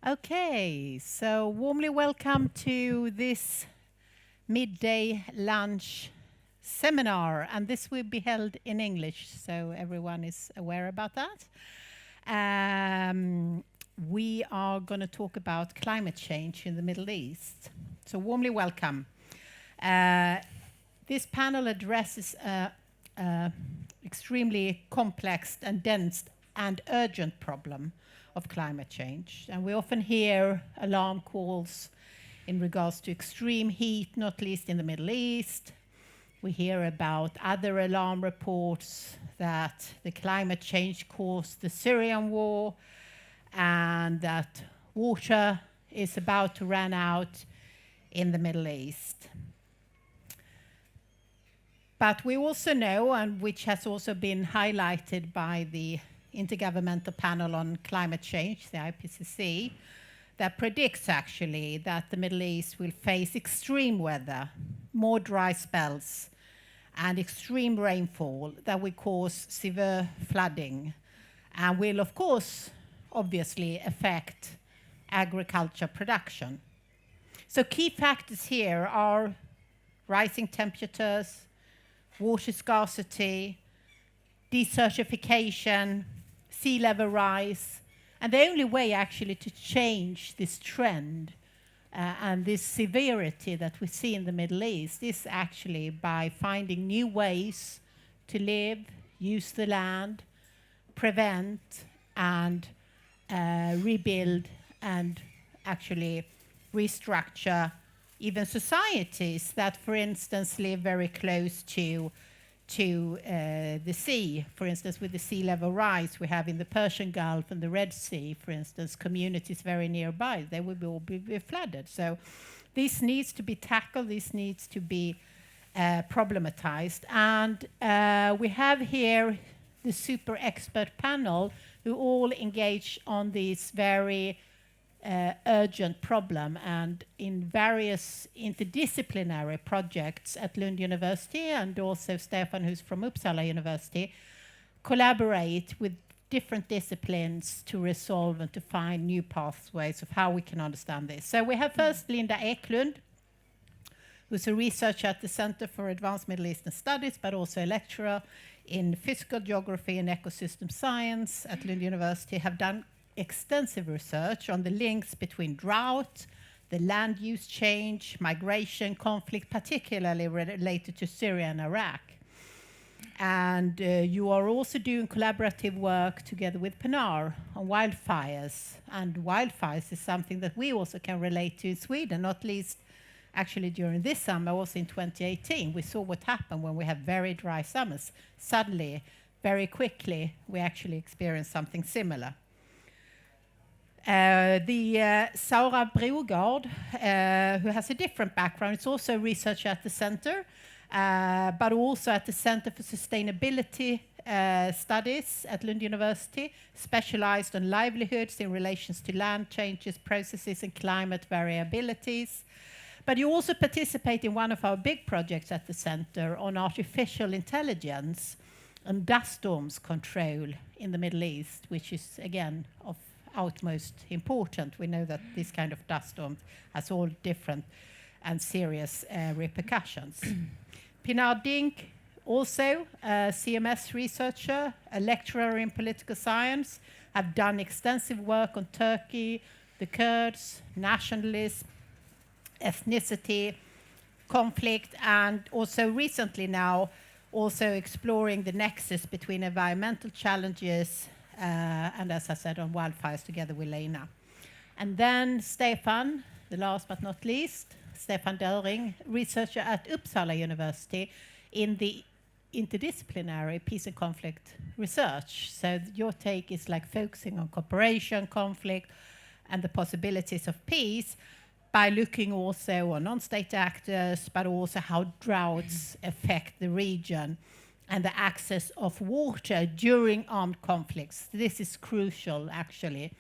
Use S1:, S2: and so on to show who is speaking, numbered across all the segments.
S1: Okay, so warmly welcome to this midday lunch seminar, and this will be held in English, so everyone is aware about that. We are going to talk about climate change in the Middle East. So warmly welcome. This panel addresses extremely complex and dense and urgent problem of climate change. And we often hear alarm calls in regards to extreme heat, not least in the Middle East. We hear about other alarm reports that the climate change caused the Syrian war and that water is about to run out in the Middle East. But we also know, and which has also been highlighted by the Intergovernmental Panel on Climate Change, the IPCC, that predicts actually that the Middle East will face extreme weather, more dry spells, and extreme rainfall that will cause severe flooding and will, of course, obviously affect agriculture production. So key factors here are rising temperatures, water scarcity, desertification, sea level rise, and the only way actually to change this trend and this severity that we see in the Middle East is actually by finding new ways to live, use the land, prevent and rebuild and actually restructure even societies that, for instance, live very close to the sea. For instance, with the sea level rise we have in the Persian Gulf and the Red Sea, for instance, communities very nearby, they will all be flooded. So this needs to be tackled, this needs to be problematized. And we have here the super expert panel who all engage on this very urgent problem, and in various interdisciplinary projects at Lund University, and also Stefan, who's from Uppsala University, collaborate with different disciplines to resolve and to find new pathways of how we can understand this. So we have first Linda Eklund, who's a researcher at the Center for Advanced Middle Eastern Studies, but also a lecturer in physical geography and ecosystem science at Lund University, have done extensive research on the links between drought, the land use change, migration, conflict, particularly related to Syria and Iraq. And you are also doing collaborative work together with Pinar on wildfires. And wildfires is something that we also can relate to in Sweden, not least actually during this summer, also in 2018. We saw what happened when we have very dry summers. Suddenly, very quickly, we actually experienced something similar. Saura Brogard, who has a different background, is also a researcher at the center, but also at the Center for Sustainability Studies at Lund University, specialized on livelihoods in relations to land changes, processes, and climate variabilities. But you also participate in one of our big projects at the center on artificial intelligence and dust storms control in the Middle East, which is, again, of utmost important. We know that this kind of dust storm has all different and serious repercussions. Pinar Dink, also a CMES researcher, a lecturer in political science, have done extensive work on Turkey, the Kurds, nationalism, ethnicity, conflict, and also recently now also exploring the nexus between environmental challenges and, as I said, on wildfires together with Lena. And then Stefan, the last but not least, Stefan Döring, researcher at Uppsala University in the interdisciplinary peace and conflict research. So your take is like focusing on cooperation, conflict, and the possibilities of peace by looking also on non-state actors, but also how droughts affect the region and the access of water during armed conflicts. This is crucial, actually.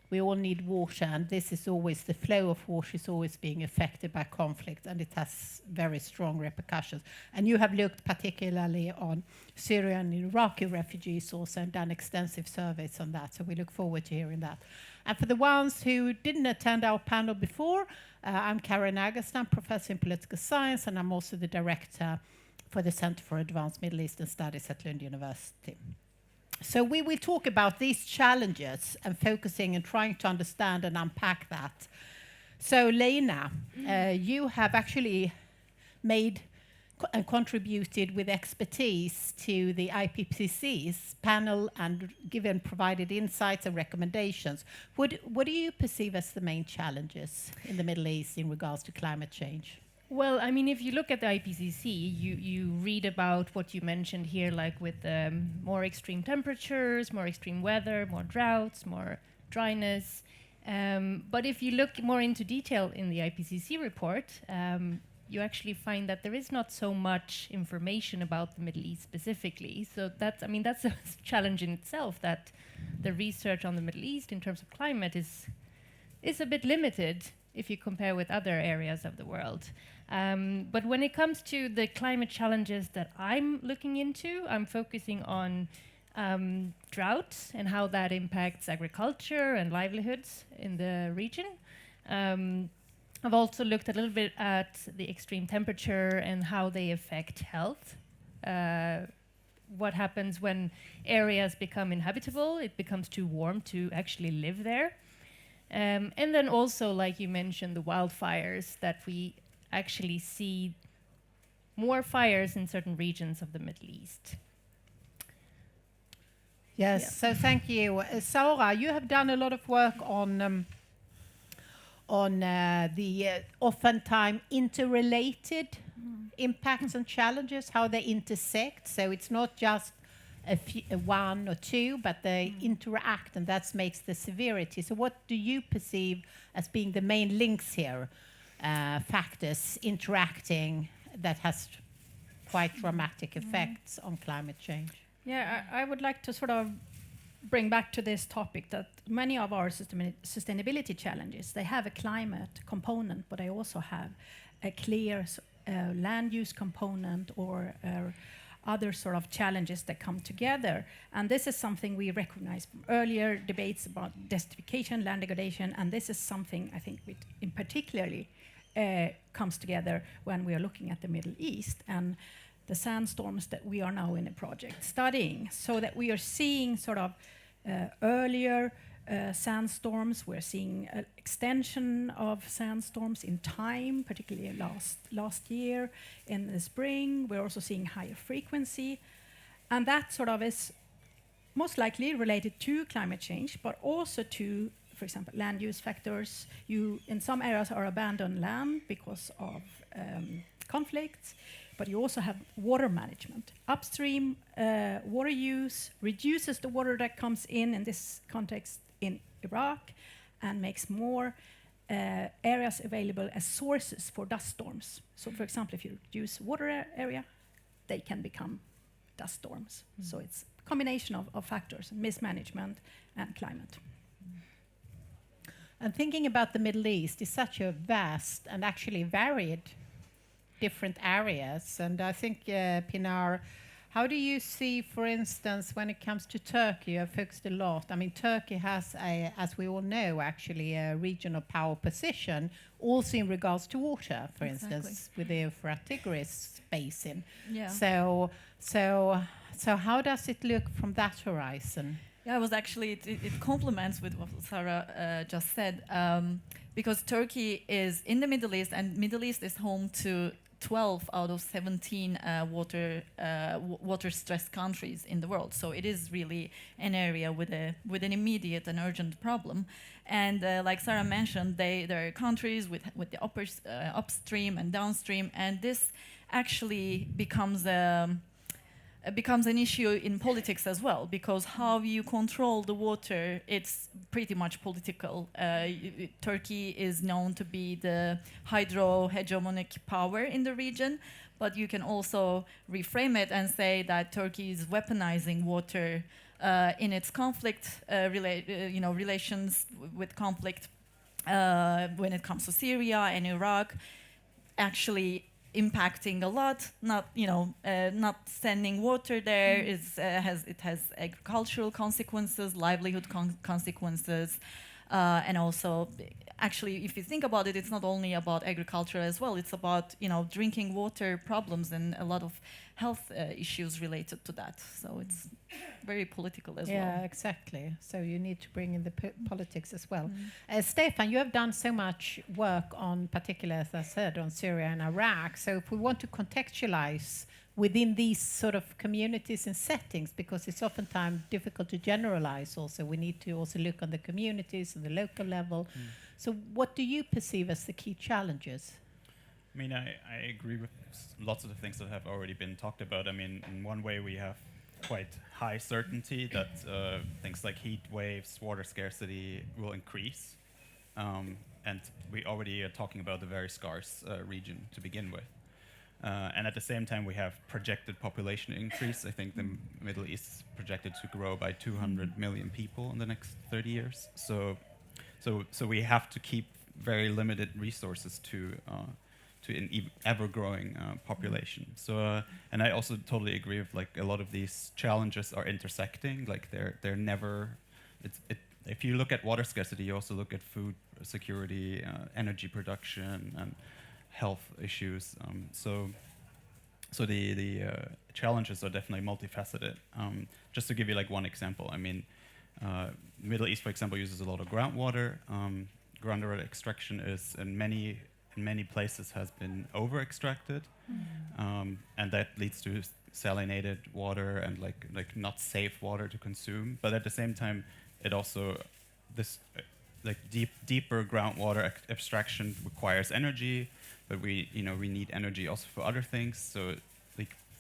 S1: We all need water, and this is always, the flow of water is always being affected by conflict, and it has very strong repercussions. And you have looked particularly on Syrian and Iraqi refugees also and done extensive surveys on that, so we look forward to hearing that. And for the ones who didn't attend our panel before, I'm Karen Agerstam, Professor in Political Science, and I'm also the Director for the Center for Advanced Middle Eastern Studies at Lund University. So we will talk about these challenges and focusing and trying to understand and unpack that. So Lena, you have actually made and contributed with expertise to the IPCC's panel and provided insights and recommendations. What do you perceive as the main challenges in the Middle East in regards to climate change?
S2: Well, I mean, if you look at the IPCC, you read about what you mentioned here, like with more extreme temperatures, more extreme weather, more droughts, more dryness. But if you look more into detail in the IPCC report, you actually find that there is not so much information about the Middle East specifically. So that's a challenge in itself, that the research on the Middle East in terms of climate is a bit limited if you compare with other areas of the world. But when it comes to the climate challenges that I'm looking into, I'm focusing on drought and how that impacts agriculture and livelihoods in the region. I've also looked a little bit at the extreme temperature and how they affect health. What happens when areas become inhabitable? It becomes too warm to actually live there. And then also, like you mentioned, the wildfires, that we actually see more fires in certain regions of the Middle East.
S1: Yes, yeah. So thank you. Sara, you have done a lot of work on the oftentimes interrelated impacts and challenges, how they intersect. So it's not just one or two, but they interact, and that makes the severity. So what do you perceive as being the main links here, factors interacting that has quite dramatic effects on climate change?
S3: Yeah, I would like to sort of bring back to this topic that many of our sustainability challenges, they have a climate component, but they also have a clear land use component or other sort of challenges that come together. And this is something we recognize from earlier debates about desertification, land degradation, and this is something I think in particularly comes together when we are looking at the Middle East and the sandstorms that we are now in a project studying, so that we are seeing sort of earlier sandstorms. We're seeing an extension of sandstorms in time, particularly last year in the spring. We're also seeing higher frequency, and that sort of is most likely related to climate change, but also to, for example, land use factors. You, in some areas, are abandoned land because of conflicts. But you also have water management. Upstream water use reduces the water that comes in this context in Iraq, and makes more areas available as sources for dust storms. So for example, if you reduce water area, they can become dust storms. So it's a combination of factors, mismanagement and climate.
S1: And thinking about the Middle East is such a vast and actually varied different areas. And I think, Pinar, how do you see, for instance, when it comes to Turkey? You have focused a lot. I mean, Turkey has, as we all know, actually a regional power position, also in regards to water, for instance, with the Euphrates basin.
S4: Yeah.
S1: So how does it look from that horizon?
S4: Yeah, it complements with what Sarah just said, because Turkey is in the Middle East, and Middle East is home to 12 out of 17 water-stressed countries in the world. So it is really an area with an immediate and urgent problem. And like Sarah mentioned, there are countries with the upstream and downstream, and this actually becomes an issue in politics as well, because how you control the water, it's pretty much political. Turkey is known to be the hydro-hegemonic power in the region, but you can also reframe it and say that Turkey is weaponizing water in its conflict relations with conflict when it comes to Syria and Iraq, actually impacting a lot. Not sending water there has agricultural consequences, livelihood consequences. and also, actually, if you think about it, it's not only about agriculture as well. It's about drinking water problems and a lot of health issues related to that. So it's very political as well.
S1: Yeah, exactly. So you need to bring in the politics as well. Stefan, you have done so much work on, particularly, as I said, on Syria and Iraq. So if we want to contextualize within these sort of communities and settings, because it's oftentimes difficult to generalize also, we need to also look on the communities and the local level. So what do you perceive as the key challenges?
S5: I mean, I agree with lots of the things that have already been talked about. I mean, in one way we have quite high certainty that things like heat waves, water scarcity will increase. And we already are talking about a very scarce region to begin with. And at the same time, we have projected population increase. I think the Middle East is projected to grow by 200 million people in the next 30 years. So we have to keep very limited resources to an ever-growing population. So, and I also totally agree with, like, a lot of these challenges are intersecting. Like, they're never. If you look at water scarcity, you also look at food security, energy production, and health issues. So the challenges are definitely multifaceted. Just to give you like one example, I mean, Middle East, for example, uses a lot of groundwater. Groundwater extraction is in many places has been over-extracted, and that leads to salinated water and like not safe water to consume. But at the same time, it also like deeper groundwater abstraction requires energy, but we need energy also for other things. So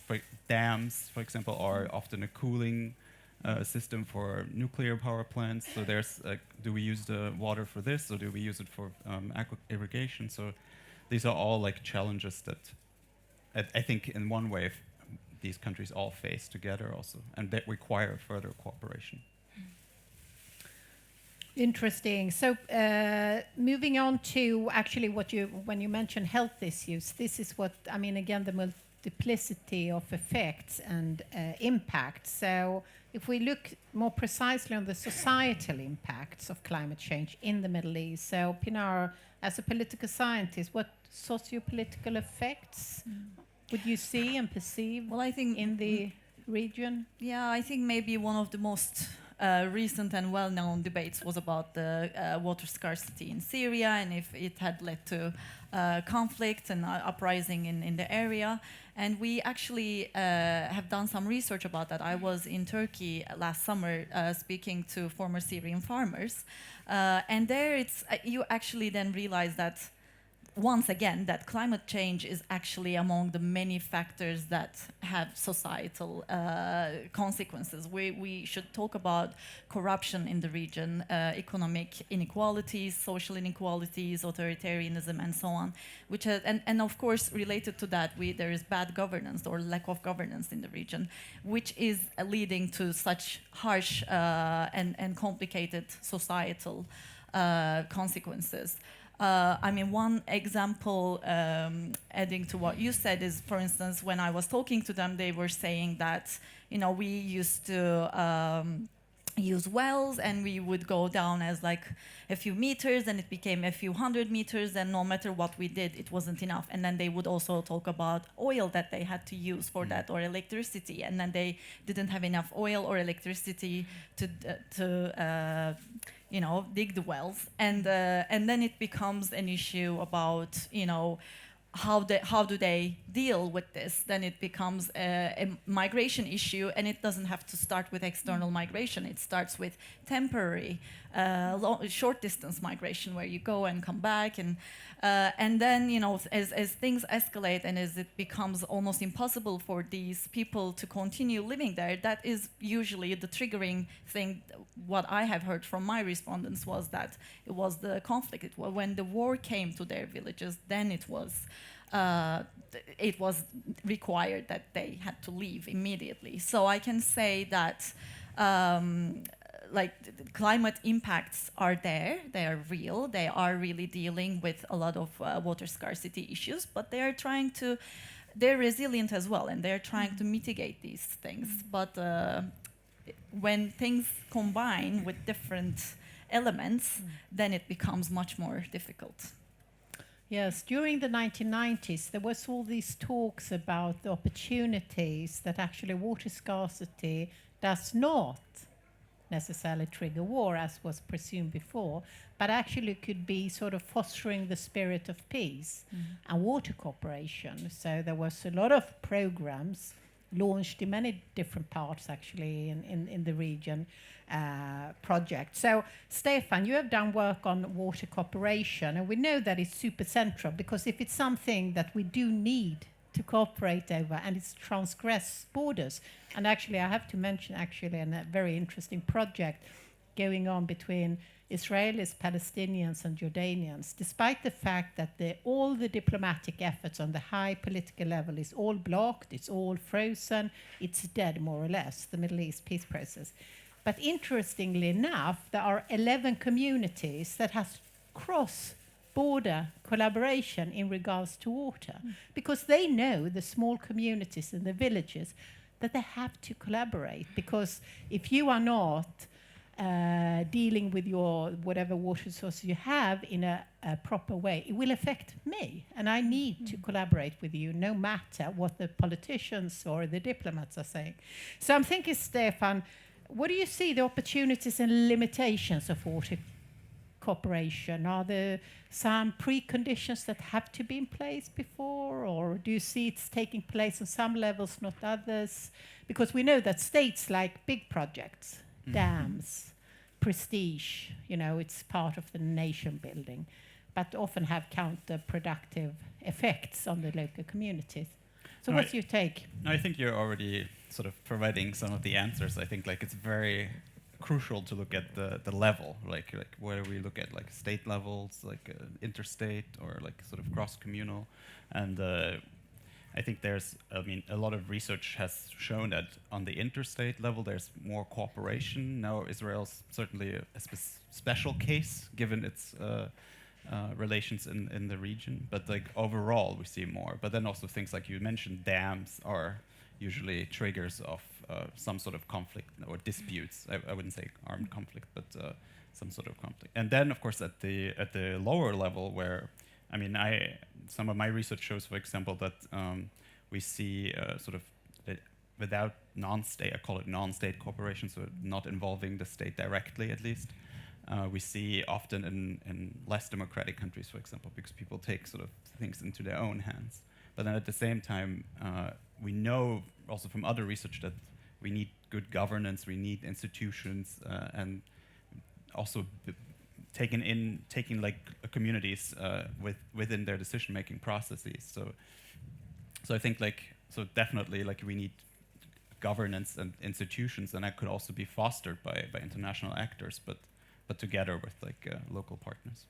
S5: like dams, for example, are often a cooling system for nuclear power plants. So there's do we use the water for this, or do we use it for irrigation? So these are all like challenges that I think in one way these countries all face together also, and that require further cooperation.
S1: Interesting. So moving on to actually when you mention health issues, this is what, I mean, again, the multiplicity of effects and impacts. So if we look more precisely on the societal impacts of climate change in the Middle East, so Pinar, as a political scientist, what socio-political effects would you see and perceive
S4: Well, I think
S1: in the region?
S4: Yeah, I think maybe one of the most recent and well-known debates was about the water scarcity in Syria, and if it had led to conflict and uprising in the area. And we actually have done some research about that. I was in Turkey last summer speaking to former Syrian farmers, and there you actually then realize that once again, that climate change is actually among the many factors that have societal consequences. We should talk about corruption in the region, economic inequalities, social inequalities, authoritarianism, and so on. Which has, and of course, related to that, there is bad governance or lack of governance in the region, which is leading to such harsh and complicated societal consequences. I mean, one example, adding to what you said, is, for instance, when I was talking to them, they were saying that, we used to use wells, and we would go down as like a few meters, and it became a few 100 meters, and no matter what we did, it wasn't enough. And then they would also talk about oil that they had to use for that, or electricity, and then they didn't have enough oil or electricity to dig the wells, and then it becomes an issue about, how do they deal with this? Then it becomes a migration issue, and it doesn't have to start with external migration. It starts with temporary, short distance migration, where you go and come back, and then as things escalate and as it becomes almost impossible for these people to continue living there, that is usually the triggering thing. What I have heard from my respondents was that it was the conflict. When the war came to their villages, then it was required that they had to leave immediately. So I can say that climate impacts are there, they are real, they are really dealing with a lot of water scarcity issues, but they're resilient as well, and they're trying to mitigate these things. But when things combine with different elements, then it becomes much more difficult.
S1: Yes, during the 1990s, there was all these talks about the opportunities that actually water scarcity does not necessarily trigger war, as was presumed before, but actually could be sort of fostering the spirit of peace and water cooperation. So there was a lot of programs launched in many different parts, actually, in the region, project. So, Stefan, you have done work on water cooperation, and we know that it's super central, because if it's something that we do need to cooperate over, and it's transgress borders, and actually I have to mention actually a very interesting project going on between Israelis, Palestinians and Jordanians, despite the fact that all the diplomatic efforts on the high political level is all blocked, it's all frozen, it's dead more or less, the Middle East peace process. But interestingly enough, there are 11 communities that has cross-border collaboration in regards to water, because they know, the small communities in the villages, that they have to collaborate, because if you are not dealing with your whatever water source you have in a proper way, it will affect me, and I need to collaborate with you no matter what the politicians or the diplomats are saying. So I'm thinking, Stefan, what do you see the opportunities and limitations of water cooperation? Are there some preconditions that have to be in place before, or do you see it's taking place on some levels, not others? Because we know that states like big projects, dams, prestige, it's part of the nation building, but often have counterproductive effects on the local communities. So what's your take?
S5: I think you're already sort of providing some of the answers. I think it's very crucial to look at the level, like where we look at state levels, interstate, or sort of cross-communal, and I think there's, a lot of research has shown that on the interstate level there's more cooperation. Now Israel's certainly a special case given its relations in the region, but overall we see more. But then also things like you mentioned, dams are usually triggers of some sort of conflict or disputes. I wouldn't say armed conflict, but some sort of conflict. And then of course at the lower level, where some of my research shows, for example, that we see sort of without non-state, I call it non-state cooperation, so not involving the state directly at least. We see often in less democratic countries, for example, because people take sort of things into their own hands. But then at the same time, we know also from other research that we need good governance, we need institutions, and also taking communities within their decision-making processes. So I think definitely we need governance and institutions, and that could also be fostered by international actors, but together with local partners.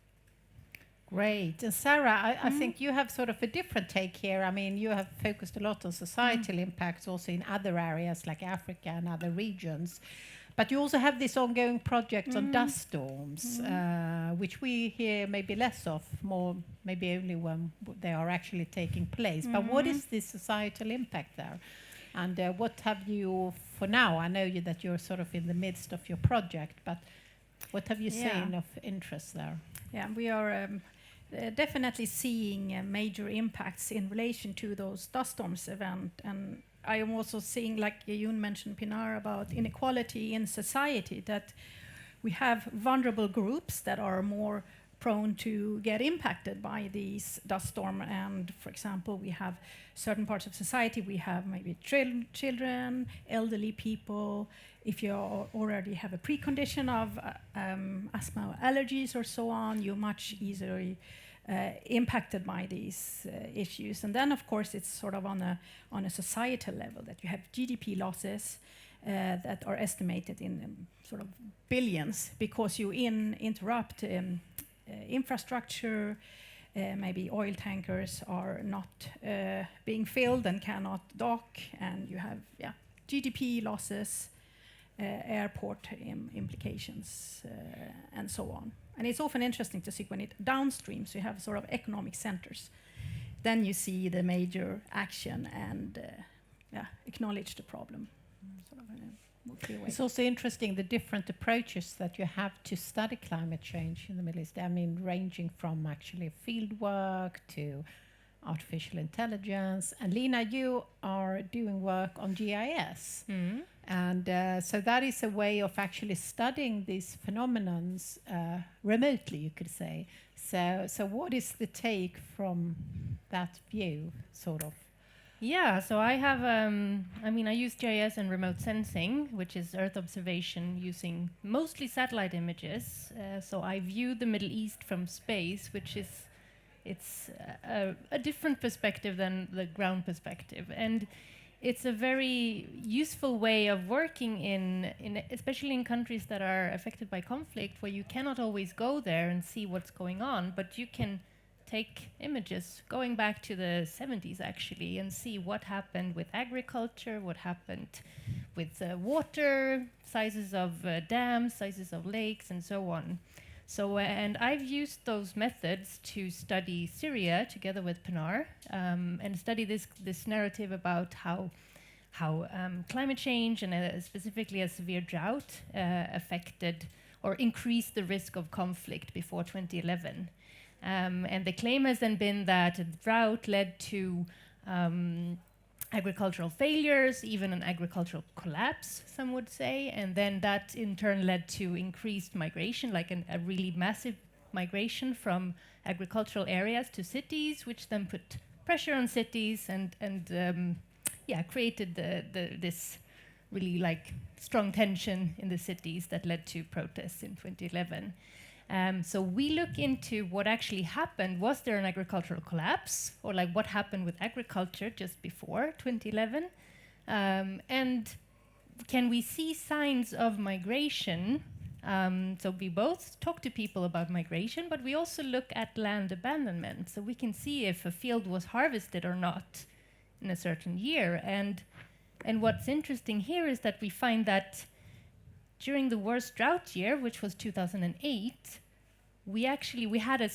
S1: Great. And Sarah, I think you have sort of a different take here. You have focused a lot on societal impacts also in other areas like Africa and other regions. But you also have this ongoing project on dust storms, which we hear maybe less of, more maybe only when they are actually taking place. But what is the societal impact there? And what have you, for now, I know that you're sort of in the midst of your project, but what have you seen of interest there?
S3: Yeah, we are definitely seeing major impacts in relation to those dust storms event. And I am also seeing, like Jun mentioned, Pinar, about inequality in society, that we have vulnerable groups that are more prone to get impacted by these dust storm. And for example, we have certain parts of society, we have maybe children, elderly people. If you already have a precondition of asthma or allergies or so on, you're much easily impacted by these issues. And then of course it's sort of on a societal level, that you have GDP losses that are estimated in sort of billions, because you interrupt infrastructure, maybe oil tankers are not being filled and cannot dock, and you have GDP losses, airport implications, and so on. And it's often interesting to see when it downstream, so you have sort of economic centers, then you see the major action and acknowledge the problem. clear way.
S1: It's also interesting the different approaches that you have to study climate change in the Middle East. I mean, ranging from actually field work to artificial intelligence. And Lina, you are doing work on GIS. And so that is a way of actually studying these phenomenons remotely, you could say. So what is the take from that view, sort of?
S2: Yeah, so I have, I use GIS and remote sensing, which is Earth observation using mostly satellite images. So I view the Middle East from space, which is, it's a different perspective than the ground perspective. And it's a very useful way of working in especially in countries that are affected by conflict, where you cannot always go there and see what's going on, but you can take images going back to the 70s actually and see what happened with agriculture, what happened with water, sizes of dams, sizes of lakes, and so on. So, and I've used those methods to study Syria together with Pinar, and study this narrative about how climate change and specifically a severe drought affected or increased the risk of conflict before 2011. And the claim has then been that the drought led to agricultural failures, even an agricultural collapse, some would say, and then that in turn led to increased migration, like a really massive migration from agricultural areas to cities, which then put pressure on cities and created this really like strong tension in the cities that led to protests in 2011. So we look into what actually happened. Was there an agricultural collapse, or like what happened with agriculture just before 2011? And can we see signs of migration? So we both talk to people about migration, but we also look at land abandonment. So we can see if a field was harvested or not in a certain year. And what's interesting here is that we find that during the worst drought year, which was 2008, we had a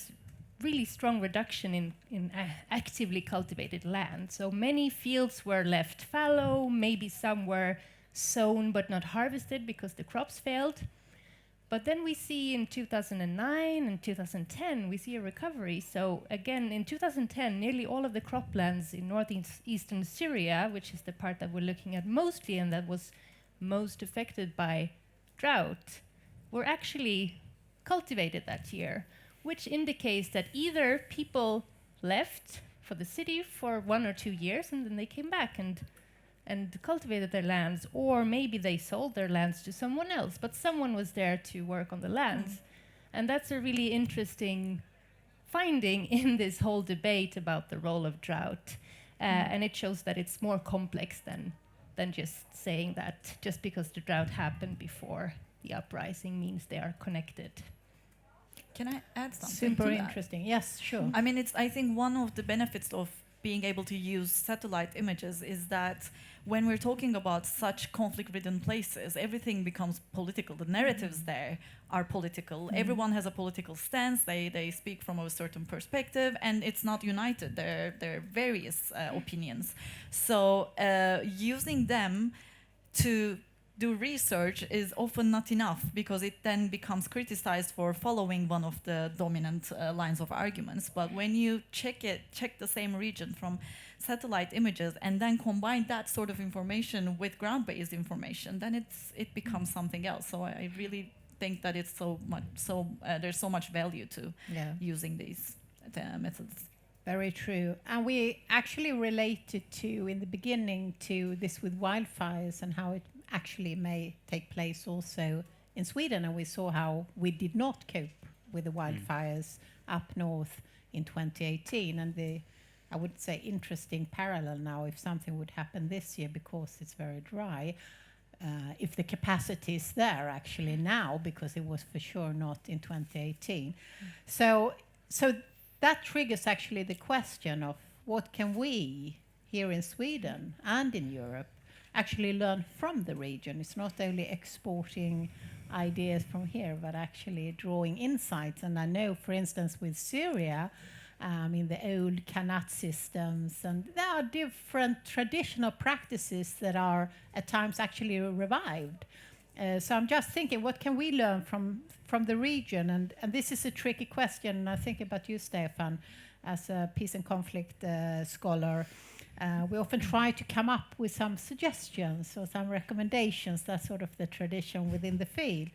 S2: really strong reduction in actively cultivated land. So many fields were left fallow, maybe some were sown but not harvested because the crops failed. But then we see in 2009 and 2010, we see a recovery. So again, in 2010, nearly all of the croplands in northeastern Syria, which is the part that we're looking at mostly and that was most affected by drought, were actually cultivated that year, which indicates that either people left for the city for 1 or 2 years and then they came back and cultivated their lands, or maybe they sold their lands to someone else, but someone was there to work on the lands. And that's a really interesting finding in this whole debate about the role of drought. And it shows that it's more complex than just saying that just because the drought happened before the uprising means they are connected.
S4: Can I add something
S1: Super
S4: to that?
S1: interesting. Yes, sure.
S4: I mean, I think one of the benefits of being able to use satellite images is that when we're talking about such conflict-ridden places, everything becomes political. The narratives there are political. Everyone has a political stance. They speak from a certain perspective, and it's not united. There are various opinions. So using them to do research is often not enough, because it then becomes criticized for following one of the dominant lines of arguments. But when you check the same region from satellite images and then combine that sort of information with ground-based information, then it becomes something else. So I really think that it's there's so much value to using these methods.
S1: Very true. And we actually related in the beginning to this with wildfires and how it actually may take place also in Sweden. And we saw how we did not cope with the wildfires up north in 2018. And I would say, interesting parallel now, if something would happen this year because it's very dry, if the capacity is there actually now, because it was for sure not in 2018. So that triggers actually the question of what can we here in Sweden and in Europe actually learn from the region. It's not only exporting ideas from here, but actually drawing insights. And I know, for instance, with Syria, the old Kanat systems, and there are different traditional practices that are at times actually revived. So I'm just thinking, what can we learn from the region? And this is a tricky question, and I think about you, Stefan, as a peace and conflict scholar. We often try to come up with some suggestions or some recommendations. That's sort of the tradition within the field.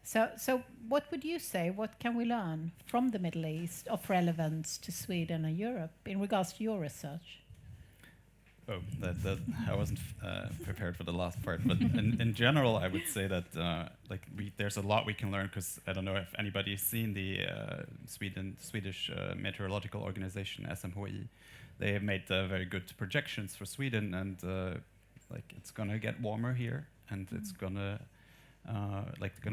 S1: So what would you say? What can we learn from the Middle East of relevance to Sweden and Europe in regards to your research?
S5: Oh, that I wasn't prepared for the last part, but in general, I would say that there's a lot we can learn, because I don't know if anybody's seen the Swedish meteorological organization SMHI. They have made very good projections for Sweden, and it's gonna get warmer here, and it's gonna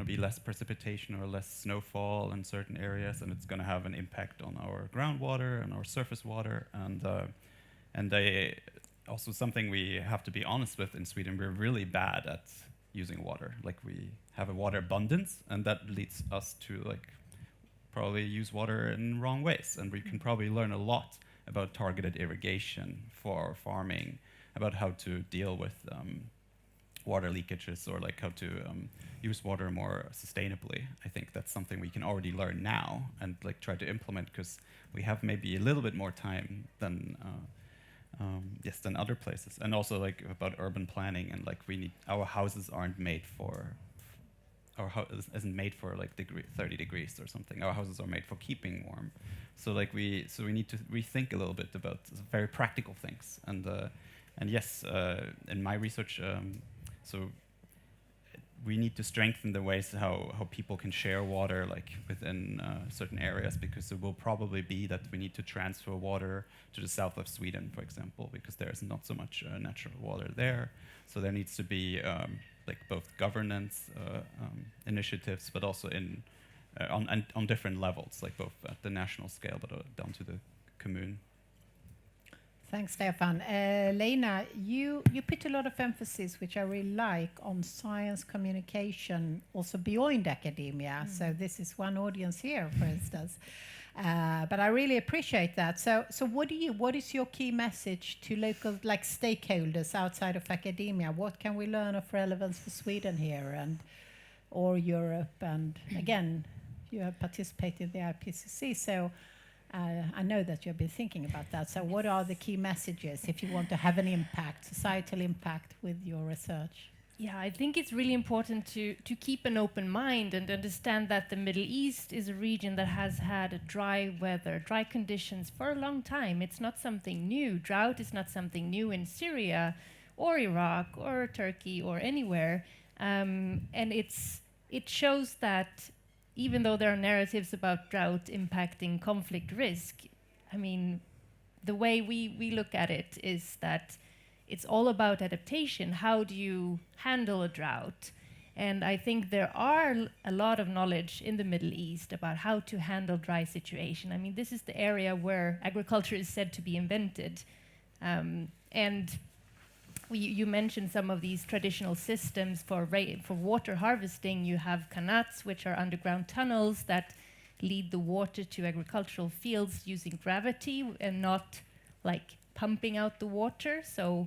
S5: be less precipitation or less snowfall in certain areas, and it's gonna have an impact on our groundwater and our surface water, and they also, something we have to be honest with in Sweden, we're really bad at using water. We have a water abundance, and that leads us to probably use water in wrong ways, and we can probably learn a lot about targeted irrigation for farming, about how to deal with water leakages, or how to use water more sustainably. I think that's something we can already learn now and try to implement, because we have maybe a little bit more time than other places. And also about urban planning, and our houses aren't made for, our house isn't made for 30 degrees or something. Our houses are made for keeping warm. So we need to rethink a little bit about very practical things. And yes, in my research, so we need to strengthen the ways how people can share water within certain areas, because it will probably be that we need to transfer water to the south of Sweden, for example, because there is not so much natural water there. So there needs to be both governance initiatives, but also on different levels, both at the national scale, but down to the commune.
S1: Thanks, Stefan. Lena, you put a lot of emphasis, which I really like, on science communication, also beyond academia. So this is one audience here, for instance. But I really appreciate that. So what is your key message to local stakeholders outside of academia? What can we learn of relevance for Sweden here or Europe? And again, you have participated in the IPCC, so I know that you've been thinking about that. So what are the key messages if you want to have an impact, societal impact, with your research?
S2: Yeah, I think it's really important to keep an open mind and understand that the Middle East is a region that has had dry weather, dry conditions for a long time. It's not something new. Drought is not something new in Syria or Iraq or Turkey or anywhere. And it shows that even though there are narratives about drought impacting conflict risk, I mean, the way we look at it is that it's all about adaptation. How do you handle a drought? And I think there are a lot of knowledge in the Middle East about how to handle dry situation. I mean, this is the area where agriculture is said to be invented. And you mentioned some of these traditional systems for water harvesting. You have kanats, which are underground tunnels that lead the water to agricultural fields using gravity and not pumping out the water. So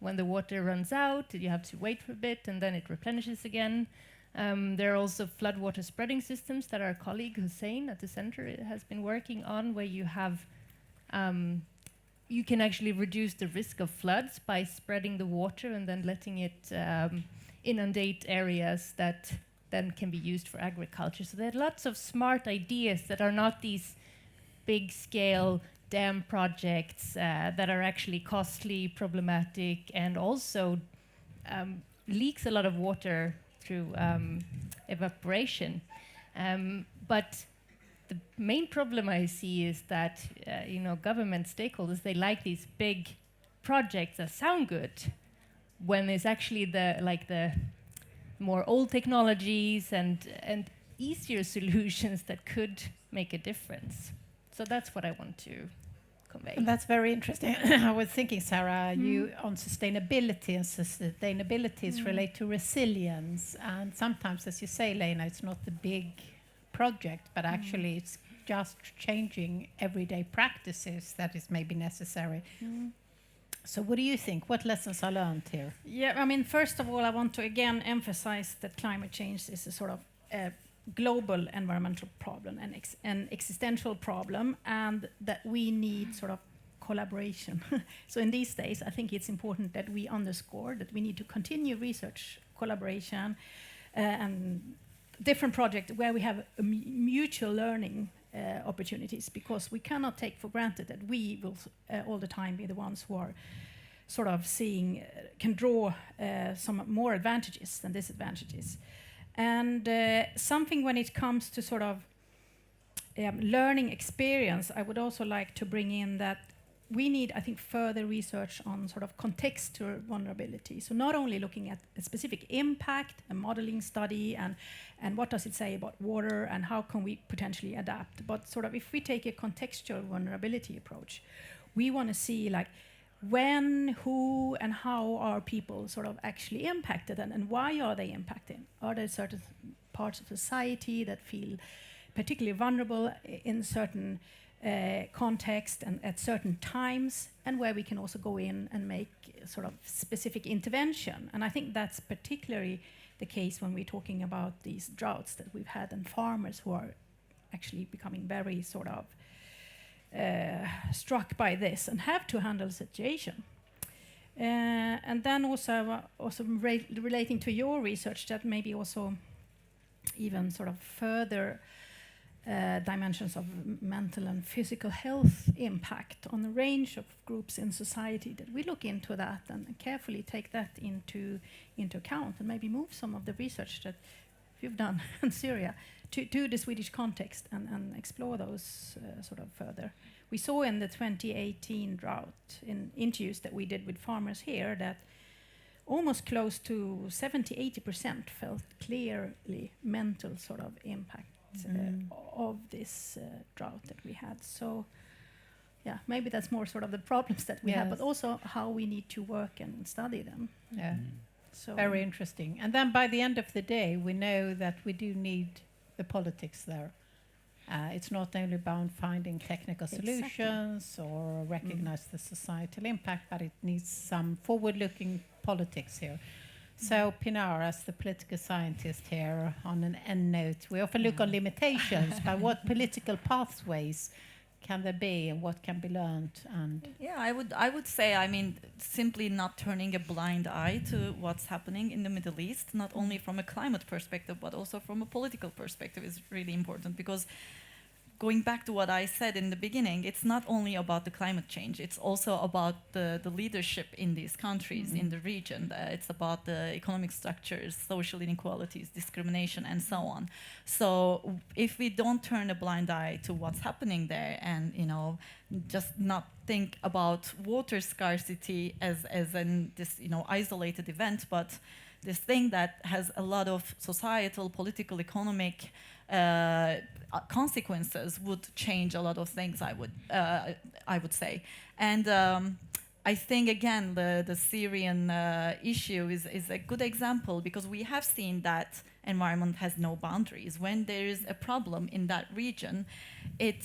S2: when the water runs out, you have to wait for a bit and then it replenishes again. There are also floodwater spreading systems that our colleague Hussein at the center has been working on, where you have you can actually reduce the risk of floods by spreading the water and then letting it inundate areas that then can be used for agriculture. So there are lots of smart ideas that are not these big-scale dam projects that are actually costly, problematic, and also leaks a lot of water through evaporation. But the main problem I see is that government stakeholders, they like these big projects that sound good, when it's actually the more old technologies and easier solutions that could make a difference. So that's what I want to convey.
S1: And that's very interesting. I was thinking, Sarah, you on sustainability, and sustainabilities relate to resilience. And sometimes, as you say, Lena, it's not the big project, but actually it's just changing everyday practices that is maybe necessary. So what do you think? What lessons are learned here?
S3: Yeah, I mean, first of all, I want to again emphasize that climate change is a sort of global environmental problem and an existential problem, and that we need sort of collaboration. So in these days, I think it's important that we underscore that we need to continue research collaboration and different projects where we have mutual learning opportunities, because we cannot take for granted that we will all the time be the ones who are sort of seeing, can draw some more advantages than disadvantages. And something when it comes to sort of learning experience, I would also like to bring in that we need, I think, further research on sort of contextual vulnerability. So not only looking at a specific impact, a modeling study, and what does it say about water and how can we potentially adapt, but sort of if we take a contextual vulnerability approach, we want to see like when, who, and how are people sort of actually impacted, and why are they impacted? Are there certain parts of society that feel particularly vulnerable in certain context and at certain times, and where we can also go in and make sort of specific intervention. And I think that's particularly the case when we're talking about these droughts that we've had, and farmers who are actually becoming very sort of struck by this and have to handle the situation. And then also relating to your research, that maybe also even sort of further dimensions of mental and physical health impact on a range of groups in society, that we look into that and carefully take that into account, and maybe move some of the research that you've done in Syria to the Swedish context and explore those sort of further. We saw in the 2018 drought in interviews that we did with farmers here that almost close to 70-80% felt clearly mental sort of impact of this drought that we had. So yeah, maybe that's more sort of the problems that we have, but also how we need to work and study them.
S1: Yeah.
S3: So
S1: Very interesting. And then by the end of the day, we know that we do need the politics there. It's not only about finding technical solutions or recognize the societal impact, but it needs some forward-looking politics here. So Pinar, as the political scientist here, on an end note, we often look on limitations, but what political pathways can there be, and what can be learned? And
S4: yeah, I would say, I mean, simply not turning a blind eye to what's happening in the Middle East, not only from a climate perspective, but also from a political perspective, is really important, because going back to what I said in the beginning, it's not only about the climate change, it's also about the leadership in these countries, in the region. It's about the economic structures, social inequalities, discrimination, and so on. So if we don't turn a blind eye to what's happening there, and just not think about water scarcity as this isolated event, but this thing that has a lot of societal, political, economic consequences, would change a lot of things, I would say. And I think, again, the Syrian issue is a good example, because we have seen that environment has no boundaries. When there is a problem in that region, it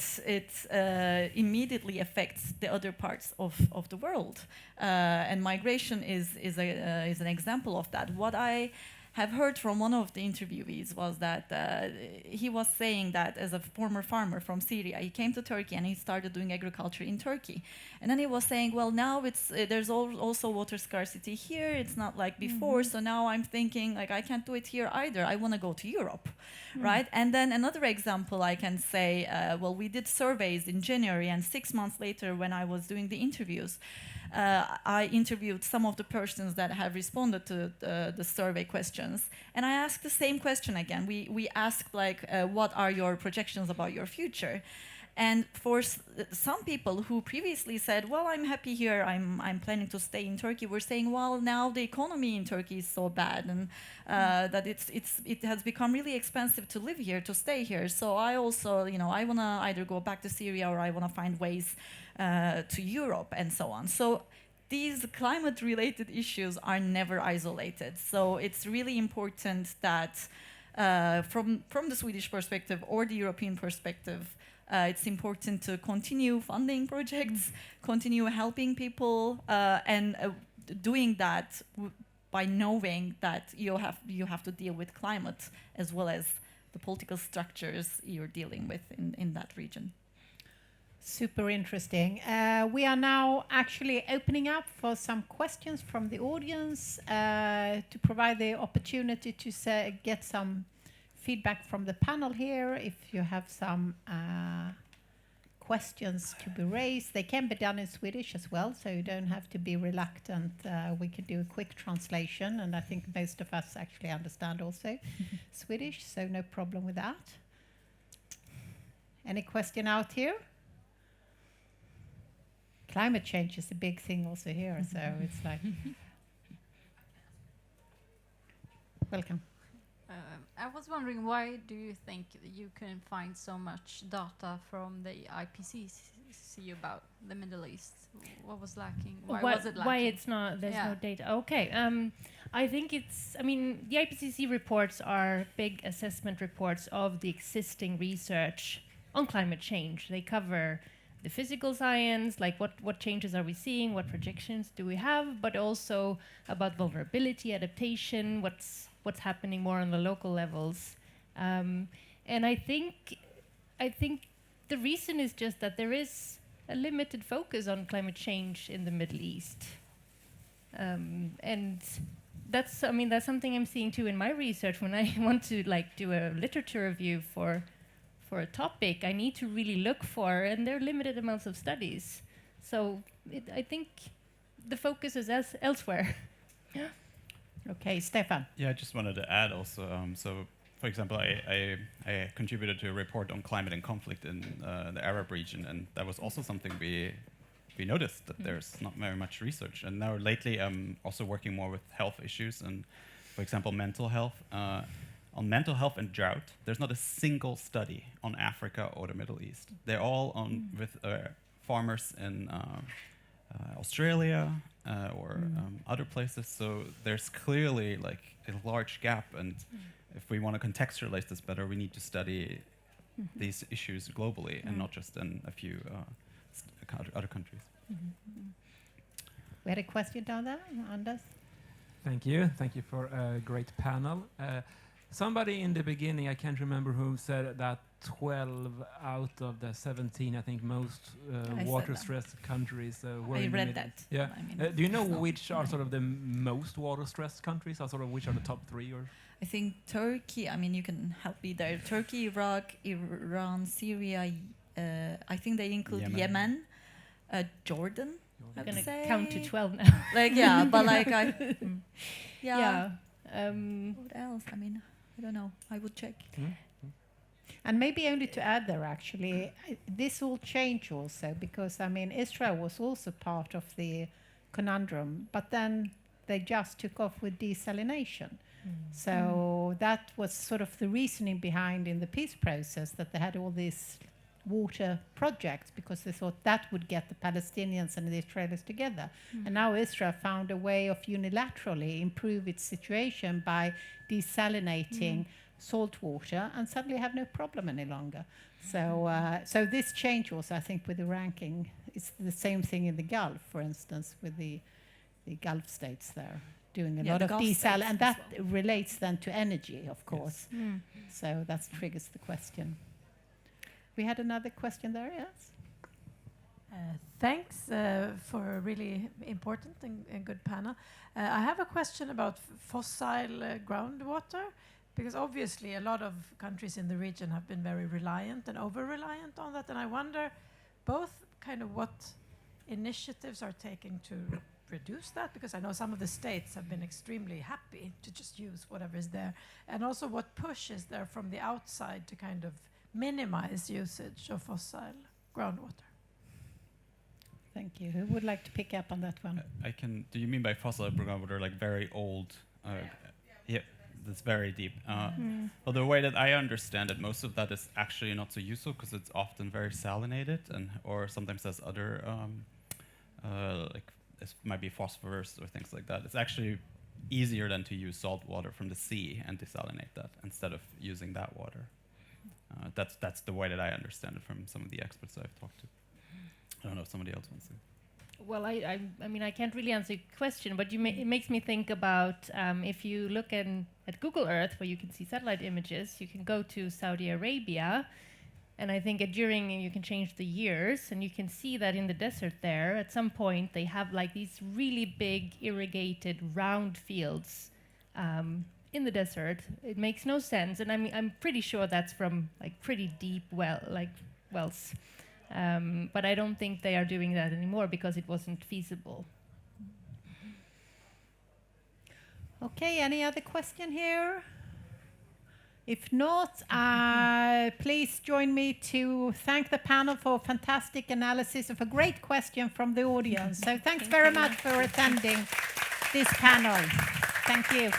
S4: immediately affects the other parts of the world. And migration is an example of that. What I have heard from one of the interviewees was that he was saying that as a former farmer from Syria, he came to Turkey and he started doing agriculture in Turkey. And then he was saying, well, now there's also water scarcity here. It's not like before. So now I'm thinking, like, I can't do it here either. I want to go to Europe, right? And then another example I can say, well, we did surveys in January, and 6 months later, when I was doing the interviews, I interviewed some of the persons that have responded to the survey questions, and I asked the same question again. We asked, like, what are your projections about your future? And for some people who previously said, well, I'm happy here, I'm planning to stay in Turkey, we're saying, well, now the economy in Turkey is so bad, and that it has become really expensive to live here, to stay here. So I also, I want to either go back to Syria, or I want to find ways to Europe, and so on. So these climate-related issues are never isolated. So it's really important that from the Swedish perspective or the European perspective, It's important to continue funding projects, continue helping people, and doing that by knowing that you have to deal with climate as well as the political structures you're dealing with in that region.
S1: Super interesting. We are now actually opening up for some questions from the audience to provide the opportunity to get some feedback from the panel here. If you have some questions to be raised, they can be done in Swedish as well, so you don't have to be reluctant. We could do a quick translation, and I think most of us actually understand also Swedish, so no problem with that. Any question out here? Climate change is a big thing also here, so it's like... Welcome.
S6: I was wondering, why do you think you couldn't find so much data from the IPCC about the Middle East? What was lacking? Why was it lacking?
S2: Why it's not, there's no data. Okay, I think it's, I mean, the IPCC reports are big assessment reports of the existing research on climate change. They cover the physical science, like what changes are we seeing, what projections do we have, but also about vulnerability, adaptation, what's happening more on the local levels. And I think the reason is just that there is a limited focus on climate change in the Middle East. And that's something I'm seeing too in my research. When I want to do a literature review for a topic, I need to really look for, and there are limited amounts of studies. So I think the focus is elsewhere. Yeah.
S1: Okay, Stefan.
S5: Yeah, I just wanted to add also, so for example, I contributed to a report on climate and conflict in the Arab region, and that was also something we noticed, that there's not very much research. And now lately I'm also working more with health issues and, for example, mental health. On mental health and drought, there's not a single study on Africa or the Middle East. They're all on with farmers in Australia or other places. So there's clearly like a large gap, and if we want to contextualize this better, we need to study these issues globally and not just in a few other countries.
S1: We had a question down there, Anders.
S7: Thank you. Thank you for a great panel. Somebody in the beginning, I can't remember who, said that 12 out of the 17, I think, most water-stressed countries were
S4: I
S7: in
S4: read
S7: the
S4: that.
S5: Yeah.
S4: I mean,
S7: do you know which are sort of the most water-stressed countries, or sort of which are the top three? Or
S4: I think Turkey, I mean, you can help me there. Turkey, Iraq, Iran, Syria, I think they include Yemen, Jordan.
S2: I'm
S4: I would
S2: going to
S4: say.
S2: count to 12 now.
S4: Like, yeah, but like,
S2: Yeah.
S4: What else? I mean, I don't know. I would check.
S1: And maybe only to add there, actually, this will change also, because, I mean, Israel was also part of the conundrum, but then they just took off with desalination. So that was sort of the reasoning behind in the peace process, that they had all these water projects, because they thought that would get the Palestinians and the Israelis together. And now Israel found a way of unilaterally improve its situation by desalinating salt water, and suddenly have no problem any longer. So so this change also, I think, with the ranking, it's the same thing in the Gulf, for instance, with the Gulf states there doing a lot of desal, and that relates then to energy, of course. So that triggers the question. We had another question there, yes?
S8: Thanks for a really important and good panel. I have a question about fossil groundwater, because obviously a lot of countries in the region have been very reliant and over-reliant on that, and I wonder both kind of what initiatives are taken to reduce that, because I know some of the states have been extremely happy to just use whatever is there, and also what push is there from the outside to kind of minimize usage of fossil groundwater.
S1: Thank you. Who would like to pick up on that one?
S5: I can. Do you mean by fossil groundwater like very old? Yeah, that's very deep. Well, the way that I understand it, most of that is actually not so useful, because it's often very salinated, and or sometimes has other like it might be phosphorus or things like that. It's actually easier than to use salt water from the sea and desalinate that instead of using that water. That's the way that I understand it from some of the experts I've talked to. I don't know if somebody else wants to.
S2: Well, I mean, I can't really answer your question, but it makes me think about if you look at Google Earth, where you can see satellite images, you can go to Saudi Arabia, and I think during you can change the years, and you can see that in the desert there, at some point, they have like these really big irrigated round fields in the desert. It makes no sense, and I'm pretty sure that's from like pretty deep wells. But I don't think they are doing that anymore because it wasn't feasible.
S1: Okay, any other question here? If not, please join me to thank the panel for fantastic analysis of a great question from the audience. So thanks very much for attending this panel. Thank you.